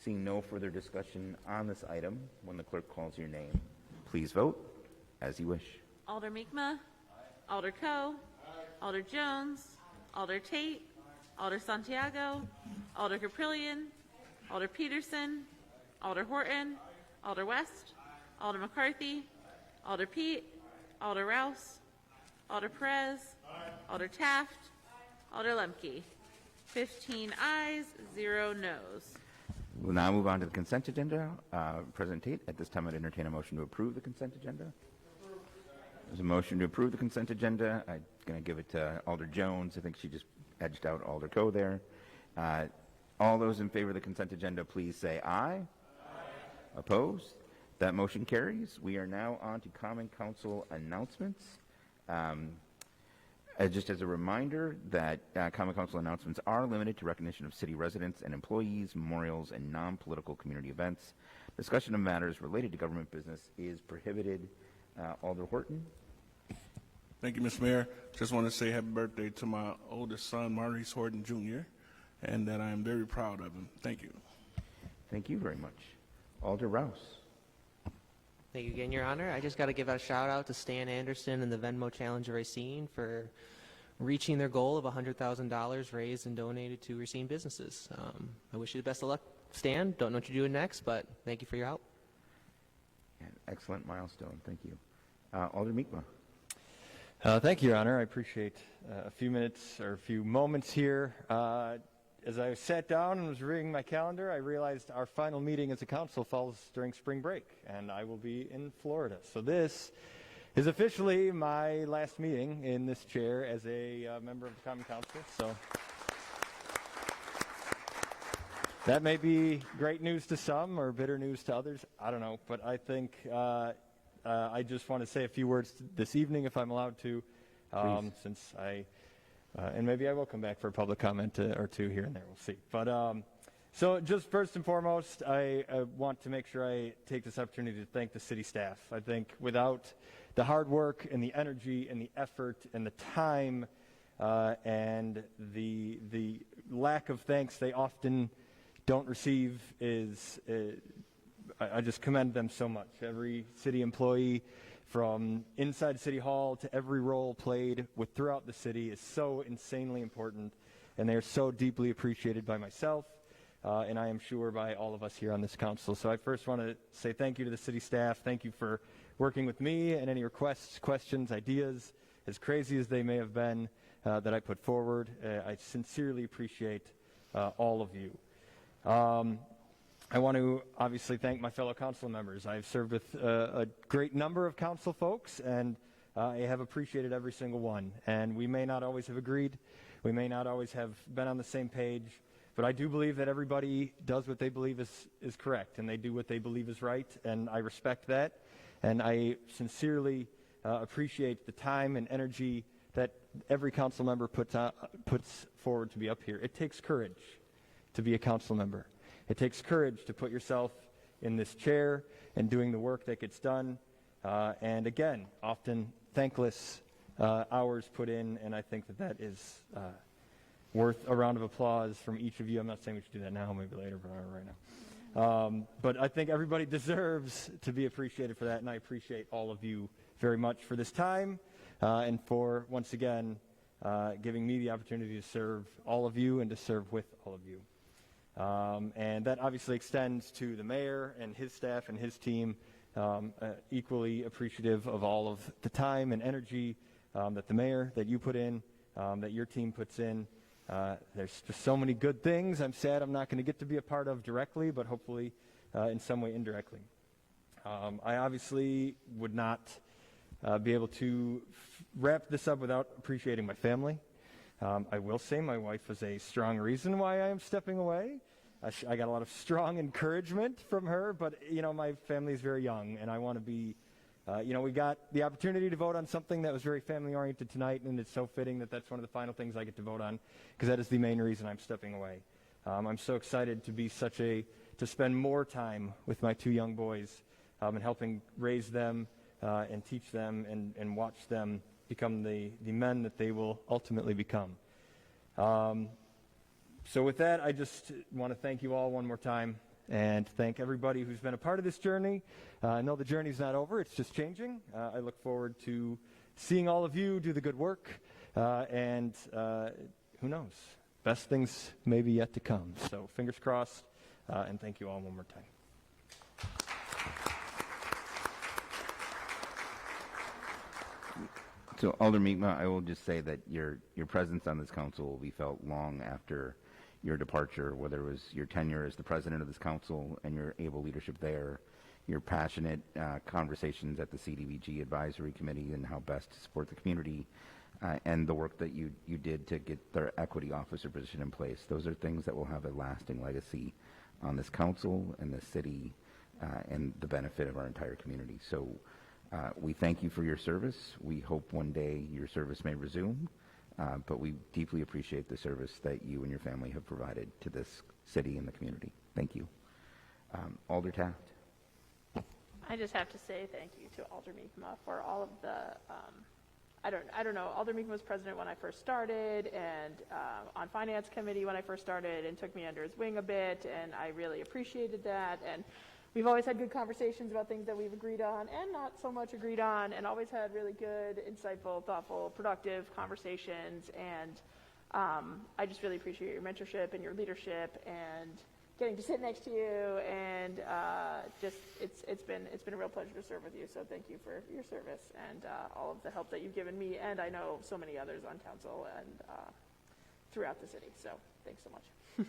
Seeing no further discussion on this item, when the clerk calls your name, please vote as you wish. Alder Mi'kmaq. Alder Coe. Alder Jones. Alder Tate. Alder Santiago. Alder Caprillion. Alder Peterson. Alder Horton. Alder West. Alder McCarthy. Alder Pete. Alder Rouse. Alder Perez. Alder Taft. Alder Lemke. 15 ayes, 0 noes. We'll now move on to the consent agenda. President Tate, at this time I'd entertain a motion to approve the consent agenda. There's a motion to approve the consent agenda. I'm going to give it to Alder Jones. I think she just edged out Alder Coe there. All those in favor of the consent agenda, please say aye. Opposed? That motion carries. We are now on to Common Council announcements. Just as a reminder that Common Council announcements are limited to recognition of city residents and employees, memorials, and non-political community events. Discussion of matters related to government business is prohibited. Alder Horton. Thank you, Mr. Mayor. Just want to say happy birthday to my oldest son, Maurice Horton Jr., and that I am very proud of him. Thank you. Thank you very much. Alder Rouse. Thank you again, Your Honor. I just got to give a shout out to Stan Anderson and the Venmo Challenge of Racine for reaching their goal of $100,000 raised and donated to Racine businesses. I wish you the best of luck, Stan. Don't know what you're doing next, but thank you for your help. Excellent milestone. Thank you. Alder Mi'kmaq. Thank you, Your Honor. I appreciate a few minutes or a few moments here. As I sat down and was reading my calendar, I realized our final meeting as a council falls during spring break, and I will be in Florida. So this is officially my last meeting in this chair as a member of the Common Council. So that may be great news to some or bitter news to others. I don't know, but I think I just want to say a few words this evening, if I'm allowed to, since and maybe I will come back for a public comment or two here and there. We'll see. But so just first and foremost, I want to make sure I take this opportunity to thank the city staff. I think without the hard work and the energy and the effort and the time and the lack of thanks they often don't receive I just commend them so much. Every city employee, from inside City Hall to every role played throughout the city, is so insanely important, and they are so deeply appreciated by myself, and I am sure by all of us here on this council. So I first want to say thank you to the city staff. Thank you for working with me and any requests, questions, ideas, as crazy as they may have been, that I put forward. I sincerely appreciate all of you. I want to obviously thank my fellow council members. I've served with a great number of council folks, and I have appreciated every single one. And we may not always have agreed. We may not always have been on the same page. But I do believe that everybody does what they believe is correct, and they do what they believe is right, and I respect that. And I sincerely appreciate the time and energy that every council member puts forward to be up here. It takes courage to be a council member. It takes courage to put yourself in this chair and doing the work that gets done. And again, often thankless hours put in, and I think that is worth a round of applause from each of you. I'm not saying we should do that now, maybe later, but right now. But I think everybody deserves to be appreciated for that, and I appreciate all of you very much for this time and for, once again, giving me the opportunity to serve all of you and to serve with all of you. And that obviously extends to the mayor and his staff and his team, equally appreciative of all of the time and energy that the mayor, that you put in, that your team puts in. There's just so many good things I'm sad I'm not going to get to be a part of directly, but hopefully in some way indirectly. I obviously would not be able to wrap this up without appreciating my family. I will say my wife was a strong reason why I am stepping away. I got a lot of strong encouragement from her, but, my family is very young, and I want to be, we got the opportunity to vote on something that was very family-oriented tonight, and it's so fitting that that's one of the final things I get to vote on, because that is the main reason I'm stepping away. I'm so excited to spend more time with my two young boys and helping raise them and teach them and watch them become the men that they will ultimately become. So with that, I just want to thank you all one more time and thank everybody who's been a part of this journey. I know the journey's not over, it's just changing. I look forward to seeing all of you do the good work, and who knows, best things may be yet to come. So fingers crossed, and thank you all one more time. So, Alder Mi'kmaq, I will just say that your presence on this council will be felt long after your departure, whether it was your tenure as the president of this council and your able leadership there, your passionate conversations at the CDBG Advisory Committee and how best to support the community, and the work that you did to get their equity officer position in place. Those are things that will have a lasting legacy on this council and the city and the benefit of our entire community. So we thank you for your service. We hope one day your service may resume, but we deeply appreciate the service that you and your family have provided to this city and the community. Thank you. Alder Taft. I just have to say thank you to Alder Mi'kmaq for all of the, I don't know, Alder Mi'kmaq was president when I first started and on finance committee when I first started and took me under his wing a bit, and I really appreciated that. And we've always had good conversations about things that we've agreed on and not so much agreed on, and always had really good, insightful, thoughtful, productive conversations. And I just really appreciate your mentorship and your leadership and getting to sit next to you, and just it's been a real pleasure to serve with you. So thank you for your service and all of the help that you've given me, and I know so many others on council and throughout the city. So thanks so much.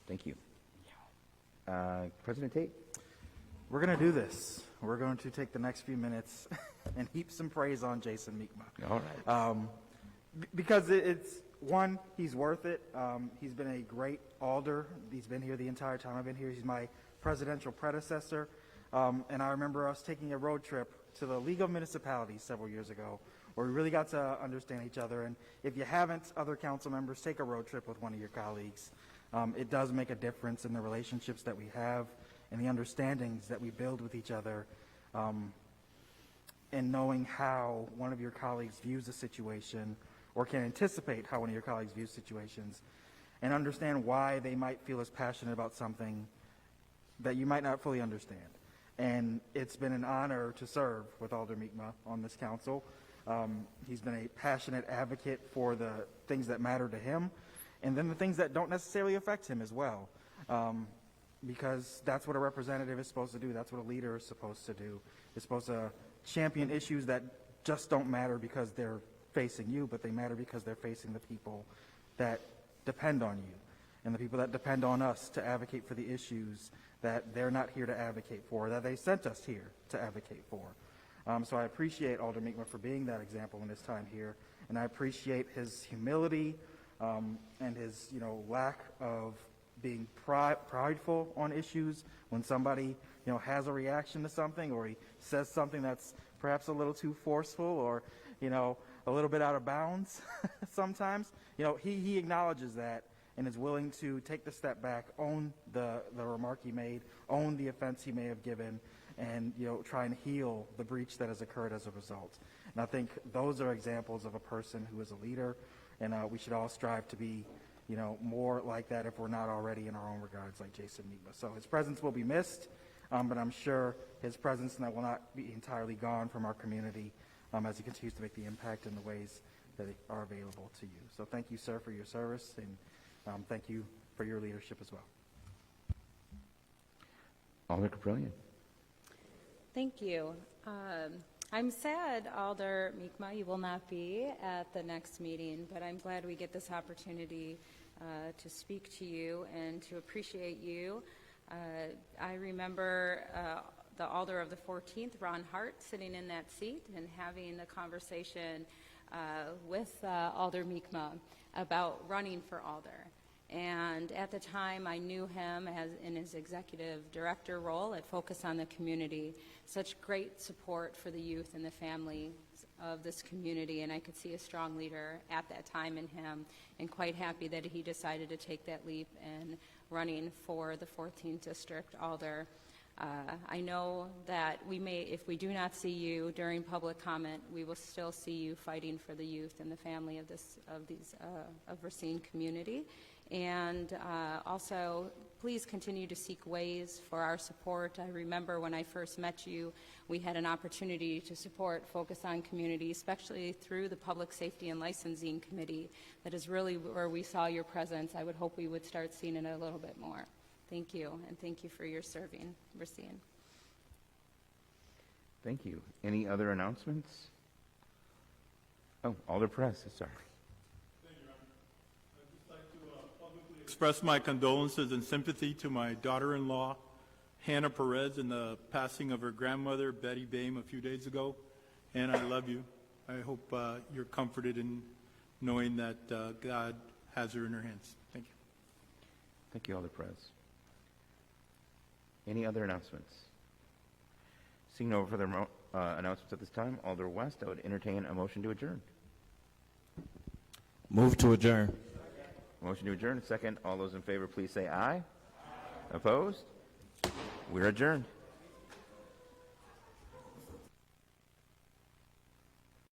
Thank you. President Tate? We're going to do this. We're going to take the next few minutes and heap some praise on Jason Mi'kmaq. All right. Because it's, one, he's worth it. He's been a great alder. He's been here the entire time I've been here. He's my presidential predecessor. And I remember us taking a road trip to the League of Municipalities several years ago, where we really got to understand each other. And if you haven't, other council members, take a road trip with one of your colleagues. It does make a difference in the relationships that we have and the understandings that we build with each other, and knowing how one of your colleagues views a situation or can anticipate how one of your colleagues views situations and understand why they might feel as passionate about something that you might not fully understand. And it's been an honor to serve with Alder Mi'kmaq on this council. He's been a passionate advocate for the things that matter to him, and then the things that don't necessarily affect him as well, because that's what a representative is supposed to do. That's what a leader is supposed to do. It's supposed to champion issues that just don't matter because they're facing you, but they matter because they're facing the people that depend on you and the people that depend on us to advocate for the issues that they're not here to advocate for, that they sent us here to advocate for. So I appreciate Alder Mi'kmaq for being that example in his time here, and I appreciate his humility, and his, lack of being prideful on issues. When somebody, has a reaction to something, or he says something that's perhaps a little too forceful, or, a little bit out of bounds sometimes. He acknowledges that and is willing to take the step back, own the remark he made, own the offense he may have given, and try and heal the breach that has occurred as a result. And I think those are examples of a person who is a leader, and we should all strive to be more like that if we're not already in our own regards like Jason Mi'kmaq. So his presence will be missed, but I'm sure his presence will not be entirely gone from our community as he continues to make the impact in the ways that are available to you. So thank you, sir, for your service, and thank you for your leadership as well. Alder Caprillion. Thank you. I'm sad, Alder Mi'kmaq, you will not be at the next meeting, but I'm glad we get this opportunity to speak to you and to appreciate you. I remember the Alder of the 14th, Ron Hart, sitting in that seat and having a conversation with Alder Mi'kmaq about running for Alder. And at the time, I knew him as in his executive director role at Focus on the Community. Such great support for the youth and the families of this community, and I could see a strong leader at that time in him, and quite happy that he decided to take that leap and running for the 14th District Alder. I know that if we do not see you during public comment, we will still see you fighting for the youth and the family of Racine community. And also, please continue to seek ways for our support. I remember when I first met you, we had an opportunity to support Focus on Community, especially through the Public Safety and Licensing Committee. That is really where we saw your presence. I would hope we would start seeing it a little bit more. Thank you, and thank you for your serving, Racine. Thank you. Any other announcements? Oh, Alder Perez, sorry. Express my condolences and sympathy to my daughter-in-law, Hannah Perez, in the passing of her grandmother, Betty Bame, a few days ago. And I love you. I hope you're comforted in knowing that God has her in her hands. Thank you. Thank you, Alder Perez. Any other announcements? Seeing no further announcements at this time, Alder West, I would entertain a motion to adjourn. Move to adjourn. Motion to adjourn, second. All those in favor, please say aye. Opposed? We're adjourned.